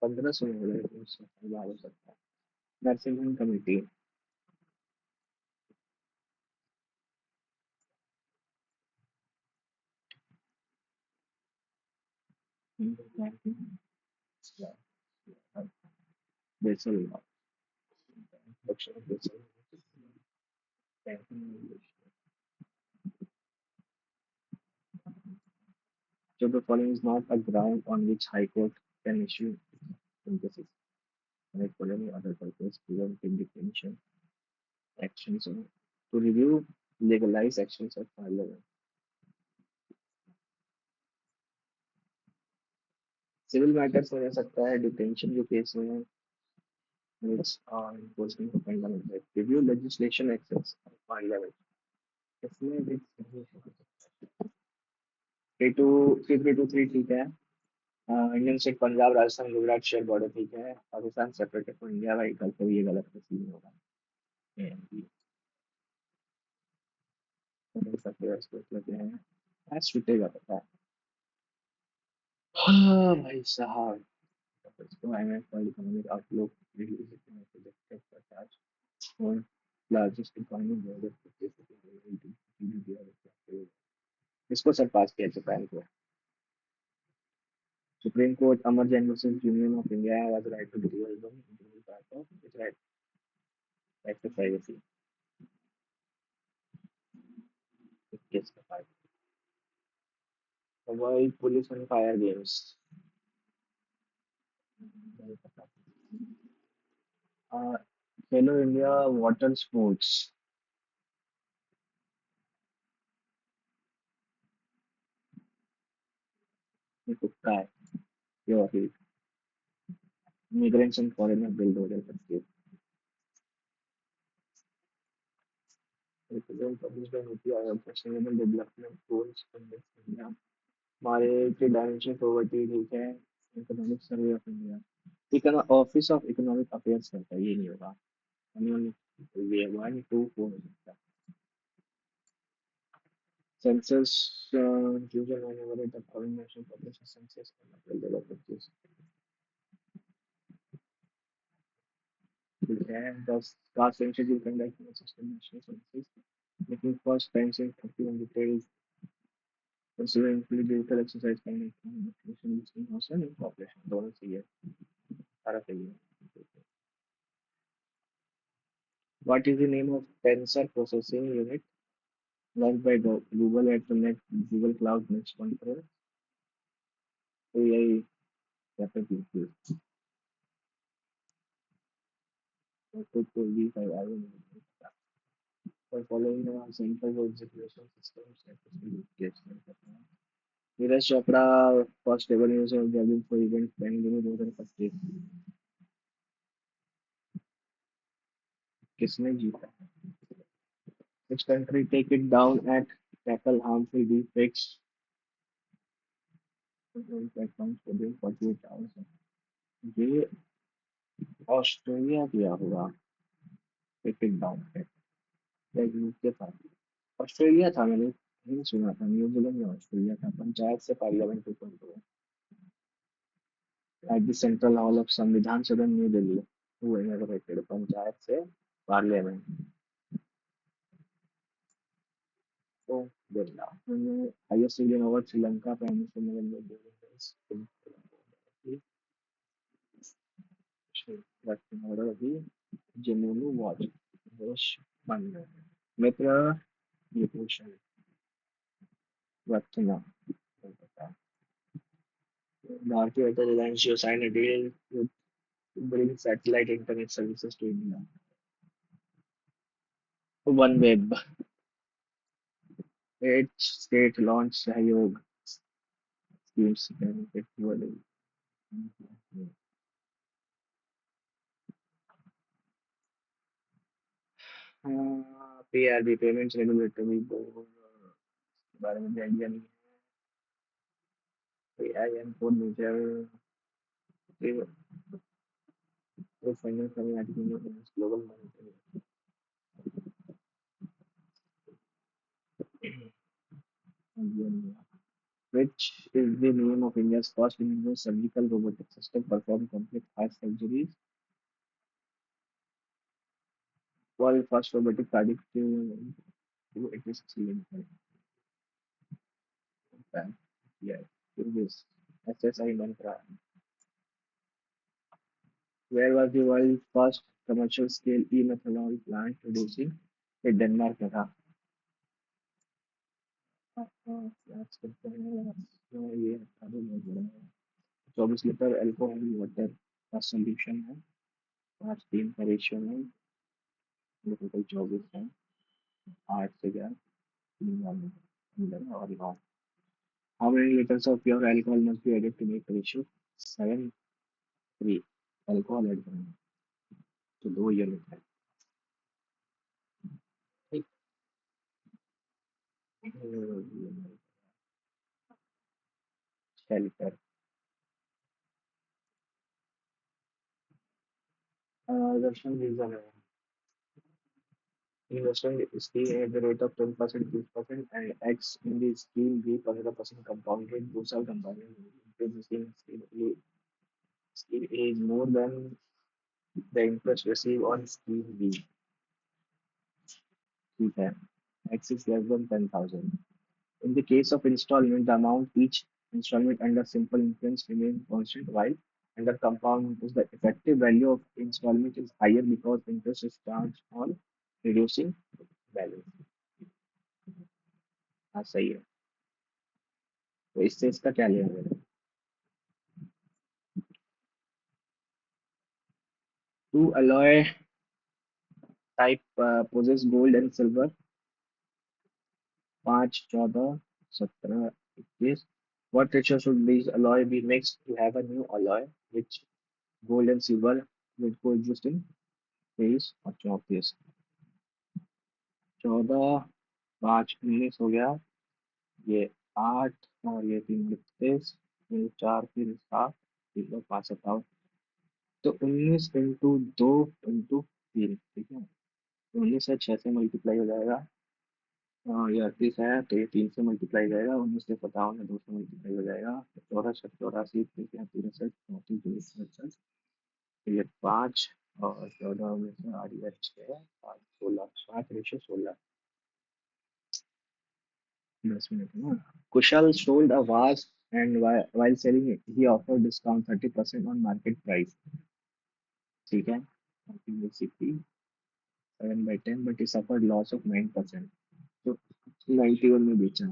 1500 में हो गए थे, उससे पहले हो सकता है। नरसिंहन कमेटी। बेसल दक्षिण basal So the following is not a ground on which High Court can issue synthesis right for any other purpose, preventing detention actions or to review legalized actions at high level. Civil matters में हो सकता है, detention जो case में it's enforcement of fundamental right. Review legislation actions at high level. इसमें भी 3223 ठीक है। Indian state Punjab Rajasthan Gujarat share border, ठीक है। पाकिस्तान सेपरेट है फ्रॉम इंडिया, भाई कल को ये गलत सीन होगा। ये सबके एक्सपर्ट लगे हैं, आज छूटेगा पता है। हाँ भाई साहब, इसको IMF world economic outlook release में प्रोजेक्टेड करता है और लार्जेस्ट इकोनॉमी ग्लोबल, इसको सरपास किया जापान को। Supreme Court Amar Jain versus Union of India was right to deliver them integral part of its right to privacy. इसका फायदा। वही पुलिस एंड फायर गेम्स, नहीं पता। खेलो इंडिया वाटर स्पोर्ट्स, ये तुक्का है। Your migrants and foreigner bill 2025, represent publish by NITI Aayog sustainable development goals India, हमारे के डायमेंशन पॉवर्टी ठीक है, economic survey of India, economic office of economic affairs करता है, ये नहीं होगा। ये 1 2 4 हो सकता है। Census user manual the following national population census, April 2025, ठीक है। 10 caste census will conduct system national census, लेकिन फर्स्ट टाइम से 31 डिटेल्स considering digital exercise करने की motivation listening hostel and population दोनों सही है, सारा सही है। What is the name of tensor processing unit launched by Google at the next Google Cloud Next conference? तो यही कैपेबिलिटी तो भी आगे नहीं पता। पर फॉलोइंग सेंट्रल एग्जीक्यूशन सिस्टम से Neeraj Chopra first ever news of javelin for event Bengaluru 2025, किसने जीता? Which country take it down at tackle harmful defects platforms within 48 hours? ये ऑस्ट्रेलिया किया होगा, टेक इट डाउन पे, या यूके था? ऑस्ट्रेलिया था, मैंने नहीं सुना था, न्यूजीलैंड या ऑस्ट्रेलिया था। पंचायत से पार्लियामेंट ऊपर हुआ at the central hall of संविधान सदन न्यू दिल्ली, हुए इनॉग्रेटेड पंचायत से पार्लियामेंट। तो Birla highest Indian award Sri Lanka prime minister Narendra Modi Ratna अभी जेनुइनली वॉच देश बन गए। मित्र ये क्वेश्चन रत्न Bharti Airtel Reliance Jio sign a deal with bring satellite internet services to India. One web, eight state launch सहयोग schemes benefit globally. PRB payments regulatory board के बारे में भी आइडिया नहीं है। AIN कोड मेजर तो फाइनल करने आती है ग्लोबल मॉनिटरिंग, आइडिया नहीं है। Which is the name of India's first individual surgical robotic system perform complex heart surgeries? World first robotic cardiac to exist in Japan. Yeah, it is SSI mantra. Where was the world's first commercial scale e-methanol plant producing? In Denmark में था। That's good. ये अभी बहुत बड़ा है। 24 litre alcohol water का solution है, 5:3 का रेशियो है, ये टोटल 24 है, 8 से गया 3 वाले अंदर और 9। How many liters of pure alcohol must be added to make the ratio 7:3? Alcohol add करना है, तो 2 यूनिट है। ठीक। 6 लीटर। दर्शन रीजन है investment scheme at the rate of 10%, 6%, and X in the scheme B 15% compounded, those are compounded interest in scheme A is more than the interest received on scheme B. ठीक है, X is less than 10,000. In the case of installment, the amount each installment under simple interest remains constant, while under compound interest, the effective value of installment is higher because interest is charged on reducing balance. हाँ सही है। तो इससे इसका क्या लेना देना? Two alloy type possess gold and silver, 5, 14, 17, 21. What ratio should these alloy be mixed to have a new alloy which gold and silver will coexist in? 23 और 34। 14, 5, 19 हो गया। ये 8 और ये 3, 32, ये 4, 3, 7, 3 और 5, 57। तो 19 × 2 × 3, ठीक है। 19 से 6 से मल्टीप्लाई हो जाएगा। ये 38 है तो ये 3 से मल्टीप्लाई हो जाएगा। 19 से 57 है, 2 से मल्टीप्लाई हो जाएगा। 14, 84, 34, ये 5 और 14 में से 8 या 6, 5, 16, 5/16। 10 मिनट है ना। कुशल sold a vase and while selling it, he offered discount 30% on market price. ठीक है। 7/10 but he suffered loss of 9%. तो 91 में बेचा।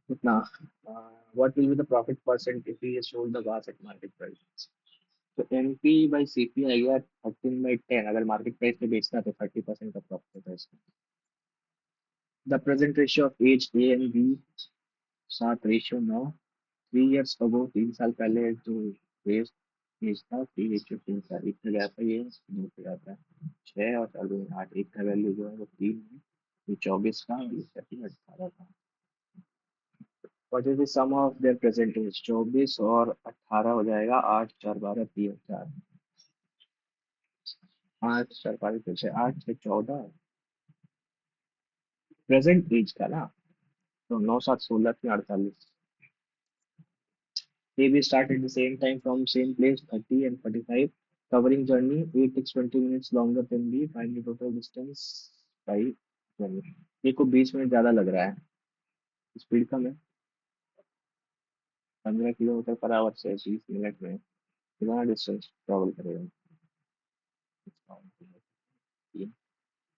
कितना? What will be the profit percent if he has sold the vase at market price? तो MP/CP आ गया 13/10। अगर market price पे बेचना तो 30% का प्रॉफिट होता है इसका। The present ratio of age A and B, 7/9। 3 years ago, 3 साल पहले जो बेस बेच था, 3/3 था। एक का गैप है, ये 2 का गैप है। 6 और 8, एक का वैल्यू जो है वो 3 है। ये 24 का और ये 18 का। What is the sum of their present age? 24 और 18 हो जाएगा। 8, 4, 12, 3 और 4। 8, 4, 12, 6, 8 से 14 प्रेजेंट एज का ना। तो 9, 7, 16, 3, 48। They will start at the same time from same place, 30 and 45. Covering journey, A takes 20 minutes longer than B. Find the total distance by journey. A को 20 minute ज़्यादा लग रहा है, स्पीड कम है। 15 किलोमीटर पर आवर से 20 minute में कितना distance travel करेगा?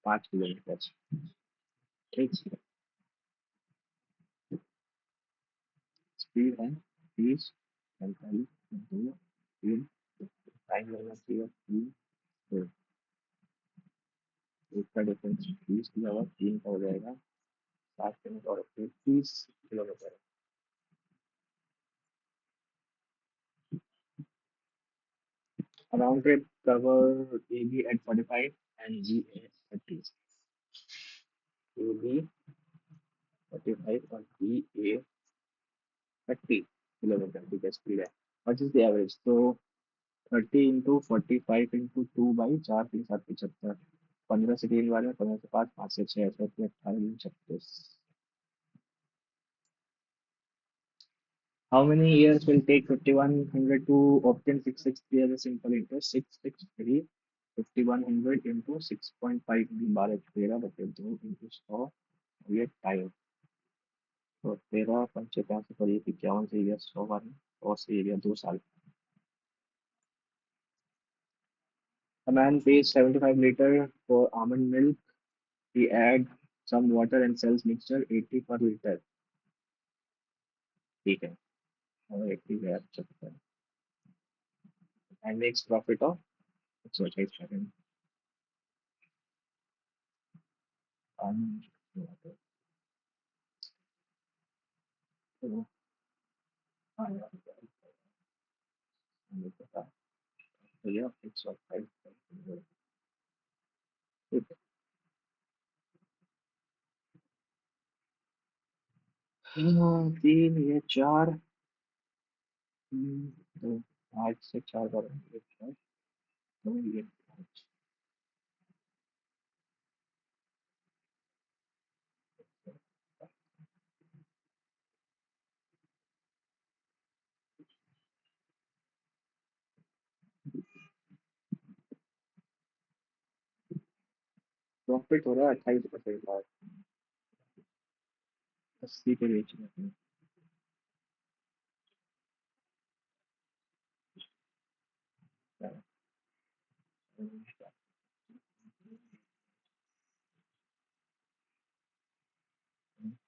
5 किलोमीटर। ठीक। स्पीड है 30, 45, 2, 3। टाइम लगना चाहिए 3, 2। एक का डिफरेंस 20 के अलावा 3 का हो जाएगा। 7 किलोमीटर और 30 kilometre. Round trip cover A B at 45 and G A 30। A B 45 और बी ए 30 किलोमीटर, ठीक है स्पीड है। What is the average? तो 30 × 45 × 2/4, 3, 7, 75। 15 से 3 बार में, 15 से 5, 5 से 6, 18, 36। How many years will take 5100 to obtain 663 as a simple interest? 663 5100 into 6.5 12/13 ये टाइम। तो 13, 5, 5 पर 51 से गया 100 बार में, 100 से गया 2 साल। A man pays 75 liter for almond milk. He add some water and sells mixture 80 per liter. ठीक है। और 80 गया 75 and makes profit of 128 almond water. तो हाँ यार, मुझे पता है। तो ये 128। ठीक है। 3, ये 4। तो 8 से 4 बार ये 4, तो ये 5। प्रॉफिट हो रहा है 28% का। 80 पे बेच रहे हैं।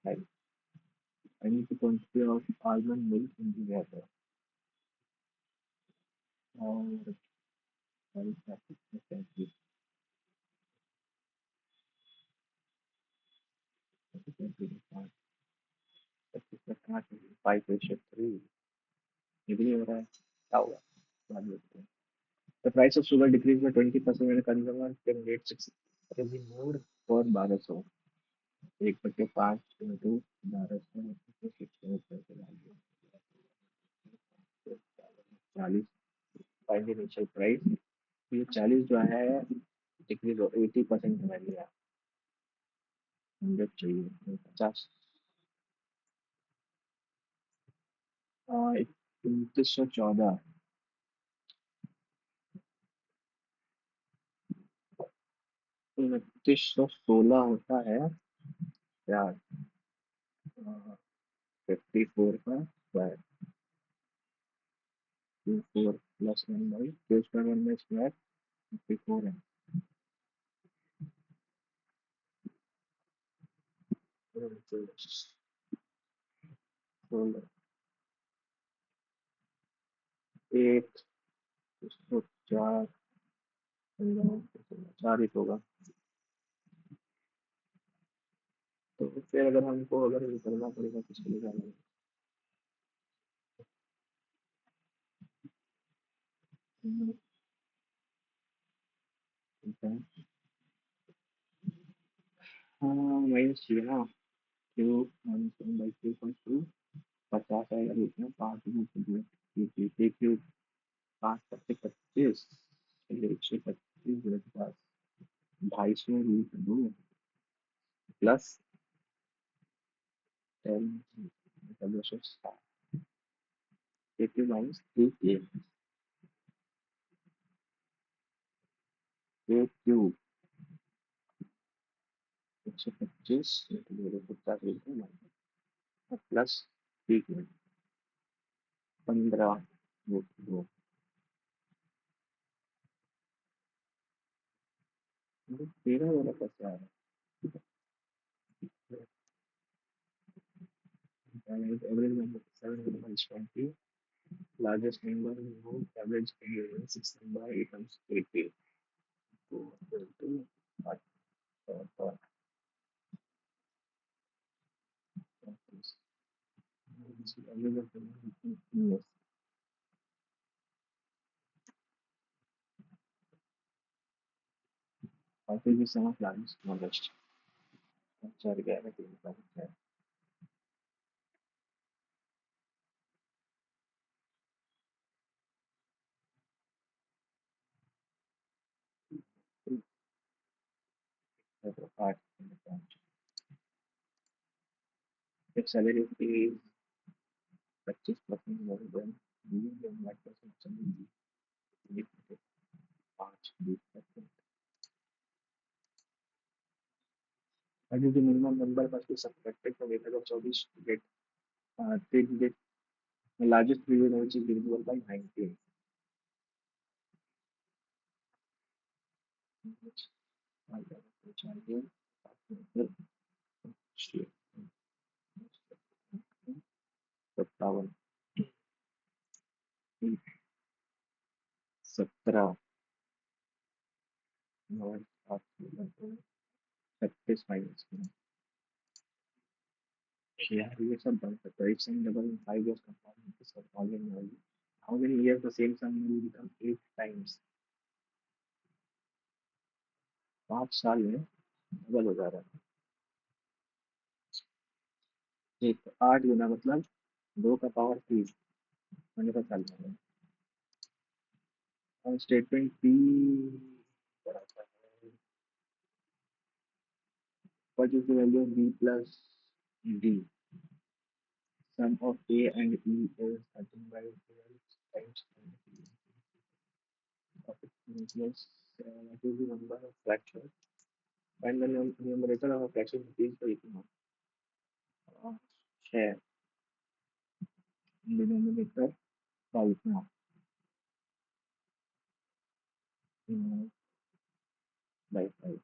Like, I need the quantity of almond milk in the water. Or what is that? Okay, that is 5 ratio 3. Maybe हो रहा है क्या होगा बाद में देखते हैं. The price of sugar decreased by 20% when a consumer can get 6 rupees more for 1200. 1/5 into 1200 40. Find the initial price. ये 40 जो है डिक्रीज 80% हमारे लिए 100 चाहिए 50. 2914. 2916 होता है यार. 54 का स्क्वायर 24 प्लस 1/2 स्क्वायर 54 है. 1 4 4 ही होगा. तो फिर अगर हमको अगर निकलना पड़ेगा किसके लिए जाना है. हाँ माइनस चाहिए ना. क्यू माइनस 1/2 50 आएगा इसमें 5 क्यू 5 से 25 125 250 रूट 2 प्लस 10 मतलब 260 क्यू माइनस 3 के क्यू 125 प्लस 3 15 रूट 2. 13 वाला कैसे आ रहा है. Average number 7 largest number removed average in 6 number items 80. So, what, what, is yes. I think some of plans knowledge. Sorry, guys, I think that that's a part in the point. If salary is 25% more than median like percent salary, we take 5%. That is the minimum number must be subtracted from 8 of 24 to get take the largest period which is divisible by 19. Which I will 57 17 और 36 minus यार ये सब बन सकता है. If sum double in 5 years compounding is compounding value, how many years the same sum will become 8 times. 5 साल में double हो जा रहा है. एक 8 गुना मतलब 2 का पावर 3 होने का साल में. और स्टेटमेंट पी बराबर है what is the value of b plus d. Sum of a and e is 13 by 12 times of it plus what is the number of fractions. Find the numerator of a fraction is the equal share denominator 5 now. By 5.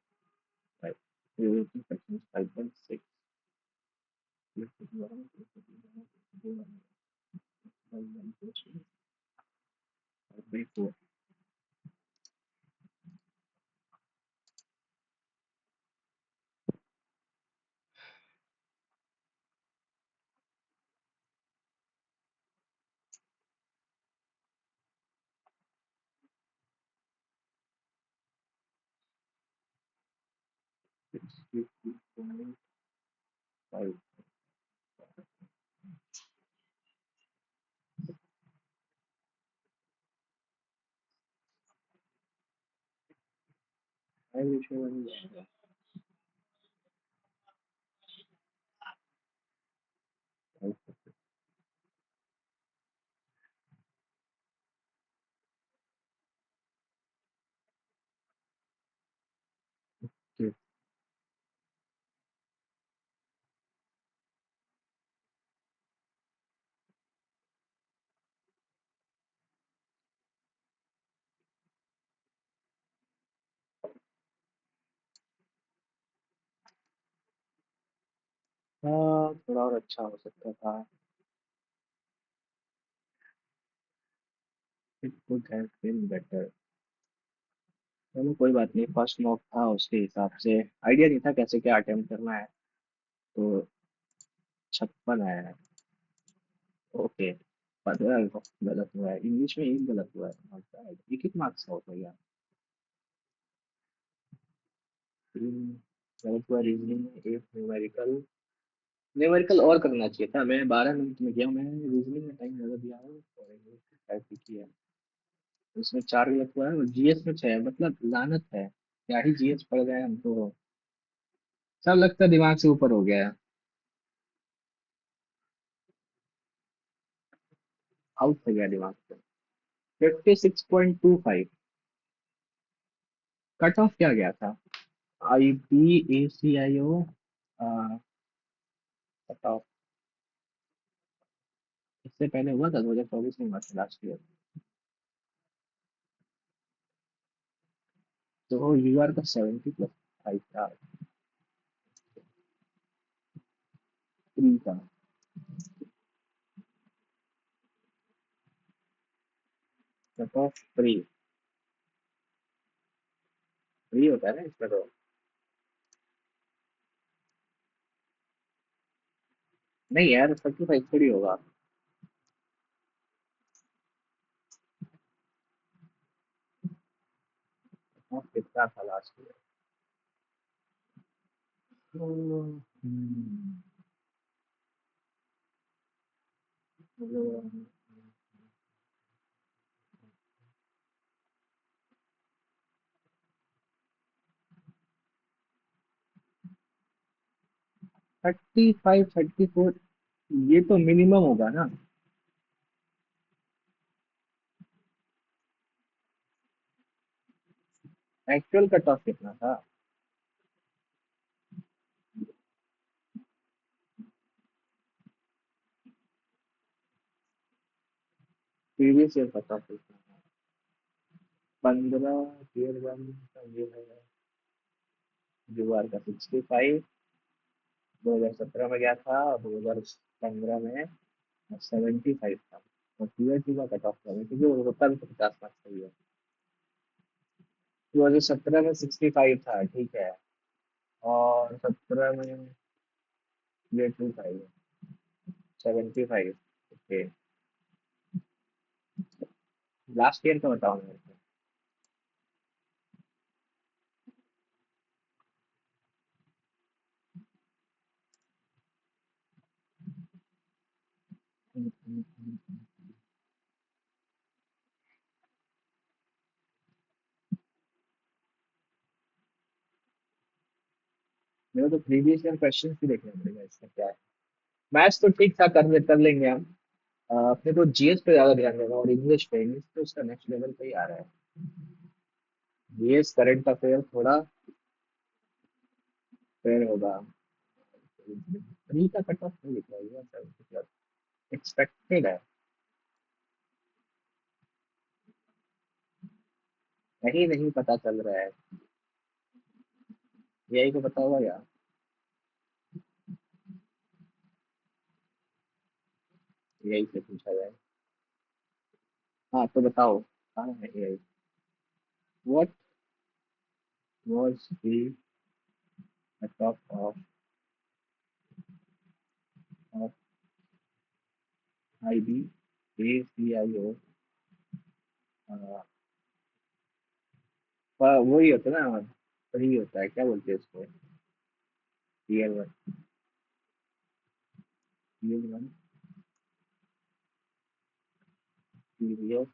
5. The fraction is 5.6. हाँ, थोड़ा और अच्छा हो सकता था। It could have been better. चलो कोई बात नहीं, फर्स्ट मॉक था उसके हिसाब से आइडिया नहीं था कैसे क्या अटेम्प्ट करना है, तो 56 आया है। ओके। 15 गलत हुआ है, इंग्लिश में एक गलत हुआ है, एक एक मार्क्स का होता है यार। 3 गलत हुआ रीजनिंग में, एक न्यूमेरिकल। न्यूमेरिकल और करना चाहिए था, मैं 12 मिनट में गया, मैंने रीजनिंग में टाइम ज़्यादा दिया हूँ और इंग्लिश में 5 किया है। उसमें 4 गलत हुआ है और जीएस में 6, मतलब लानत है, क्या ही जीएस पढ़ गए हम तो। सब लगता है दिमाग से ऊपर हो गया है, आउट हो गया दिमाग से। 56.25। कट ऑफ क्या गया था? आई बी ए सी आई ओ। कट ऑफ इससे पहले हुआ था 2024 में, मतलब लास्ट ईयर। तो यू आर का 70+5 था, 3 का। कट ऑफ फ्री, फ्री होता है ना इसमें तो। नहीं यार, 35 थोड़ी होगा। हाँ, कितना था लास्ट ईयर? 35, 34, ये तो मिनिमम होगा ना। एक्चुअल कट ऑफ कितना था? प्रीवियस ईयर कट ऑफ कितना था? 15 ईयर 1 का ये है, जुआर का 65, 2017 में गया था, 2015 में 75 था। और टीयर टू का कट ऑफ था, क्योंकि वो होता भी तो 50 मार्क्स का ही है। 2017 में 65 था, ठीक है। और 17 में टीयर टू का ही है, 75। ओके। लास्ट ईयर का बताओ मेरे को। मेरे को तो प्रीवियस ईयर क्वेश्चन भी देखना पड़ेगा इसका क्या है। मैथ्स तो ठीक था, कर लेंगे हम। अपने को जीएस पे ज्यादा ध्यान देना, और इंग्लिश पे, इंग्लिश तो उसका नेक्स्ट लेवल पे ही आ रहा है। जीएस करंट अफेयर थोड़ा फेयर होगा। प्री का कट ऑफ नहीं लिखा हुआ है, मतलब एक्सपेक्टेड है। नहीं नहीं पता चल रहा है, यही को पता होगा यार। एआई से पूछा जाए। हाँ तो बताओ कहाँ है AI. What was the top of IB ACIO. वही होता है ना, वही होता है, क्या बोलते हैं उसको, year one, year one period.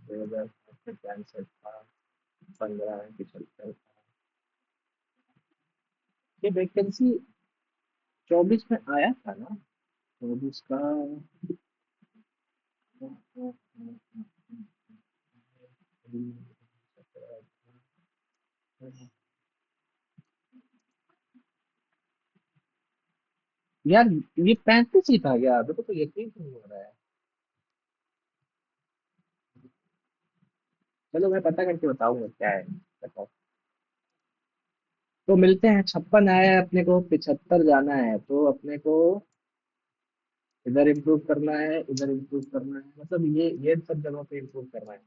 दो हजार पैंसठ था, 15 75 था। ये वैकेंसी 24 में आया था ना, 24 का। यार ये 35 ही था यार, मेरे को तो यकीन नहीं हो रहा है। चलो मैं पता करके बताऊंगा क्या है। बताओ। तो मिलते हैं, 56 आया है अपने को, 75 जाना है, तो अपने को इधर इम्प्रूव करना है, इधर इम्प्रूव करना है, मतलब ये सब जगहों पे इम्प्रूव करना है।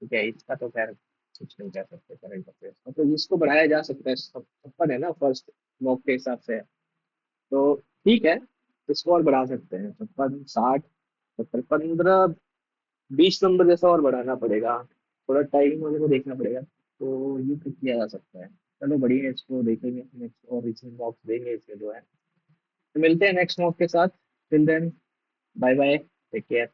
ठीक है, इसका तो खैर कुछ नहीं कह सकते करंट अफेयर्स, मतलब इसको बढ़ाया जा सकता है, 56 है ना फर्स्ट मॉक के हिसाब से। तो ठीक है, इसको और बढ़ा सकते हैं, 56 60 70 15 20 नंबर जैसा और बढ़ाना पड़ेगा, थोड़ा टाइम वगैरह को देखना पड़ेगा, तो ये तो किया जा सकता है। चलो बढ़िया है, इसको देखेंगे नेक्स्ट, और रीजनिंग बॉक्स देंगे इसके जो है। तो मिलते हैं नेक्स्ट मॉक के साथ। Till then, bye bye, take care.